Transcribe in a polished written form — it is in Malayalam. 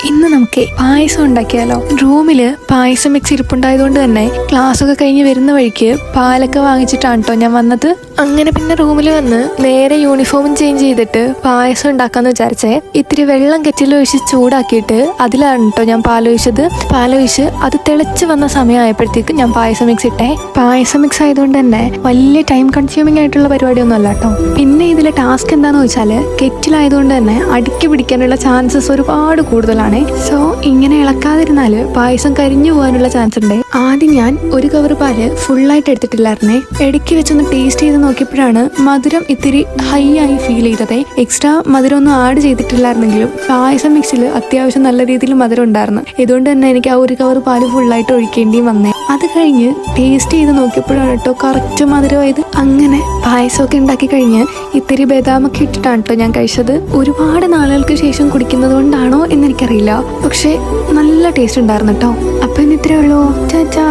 ഇന്ന് നമുക്ക് പായസം ഉണ്ടാക്കിയാലോ? റൂമില് പായസം മിക്സ് ഇരിപ്പുണ്ടായതുകൊണ്ട് തന്നെ ക്ലാസ്സൊക്കെ കഴിഞ്ഞ് വരുന്ന വഴിക്ക് പാലൊക്കെ വാങ്ങിച്ചിട്ടാണ് കേട്ടോ ഞാൻ വന്നത്. അങ്ങനെ പിന്നെ റൂമിൽ വന്ന് നേരെ യൂണിഫോമും ചേഞ്ച് ചെയ്തിട്ട് പായസം ഉണ്ടാക്കാന്ന് വിചാരിച്ചേ. ഇത്തിരി വെള്ളം കെറ്റിലൊഴിച്ച് ചൂടാക്കിയിട്ട് അതിലാണ് കേട്ടോ ഞാൻ പാലൊഴിച്ച് അത് തിളച്ച് വന്ന സമയമായപ്പോഴത്തേക്ക് ഞാൻ പായസം മിക്സ് ഇട്ടേ. പായസം മിക്സ് ആയതുകൊണ്ട് തന്നെ വലിയ ടൈം കൺസ്യൂമിംഗ് ആയിട്ടുള്ള പരിപാടിയൊന്നും അല്ല കേട്ടോ. പിന്നെ ഇതിലെ ടാസ്ക് എന്താണെന്ന് വെച്ചാൽ കെറ്റിലായതുകൊണ്ട് തന്നെ അടുക്കി പിടിക്കാനുള്ള ചാൻസസ് ഒരുപാട് കൂടുതലാണ്. സോ ഇങ്ങനെ ഇളക്കാതിരുന്നാൽ പായസം കരിഞ്ഞു പോകാനുള്ള ചാൻസ് ഉണ്ട്. ആദ്യം ഞാൻ ഒരു കവർ പാല് ഫുള്ളായിട്ട് എടുത്തിട്ടില്ലായിരുന്നേ. ഇടയ്ക്ക് വെച്ചൊന്ന് ടേസ്റ്റ് ചെയ്ത് നോക്കിയപ്പോഴാണ് മധുരം ഇത്തിരി ഹൈ ആയി ഫീൽ ചെയ്തത്. എക്സ്ട്രാ മധുരം ഒന്നും ആഡ് ചെയ്തിട്ടില്ലായിരുന്നെങ്കിലും പായസം മിക്സിൽ അത്യാവശ്യം നല്ല രീതിയിൽ മധുരം ഉണ്ടായിരുന്നു. ഇതുകൊണ്ട് തന്നെ എനിക്ക് ആ ഒരു കവർ പാല് ഫുള്ളായിട്ട് ഒഴിക്കേണ്ടിയും വന്നേ. അത് കഴിഞ്ഞ് ടേസ്റ്റ് ചെയ്ത് നോക്കിയപ്പോഴാണ് കേട്ടോ കറക്റ്റ് മധുരമായത്. അങ്ങനെ പായസമൊക്കെ ഉണ്ടാക്കി കഴിഞ്ഞ് ഇത്തിരി ബദാമൊക്കെ ഇട്ടിട്ടാണ് കേട്ടോ ഞാൻ കഴിച്ചത്. ഒരുപാട് നാളുകൾക്ക് ശേഷം കുടിക്കുന്നത് കൊണ്ടാണോ എന്നെനിക്കറിയില്ല, പക്ഷെ നല്ല ടേസ്റ്റ് ഉണ്ടായിരുന്നു കേട്ടോ. അപ്പൊ ഇന്ന് ഇത്രയേ ഉള്ളൂ. ചാച്ചാ.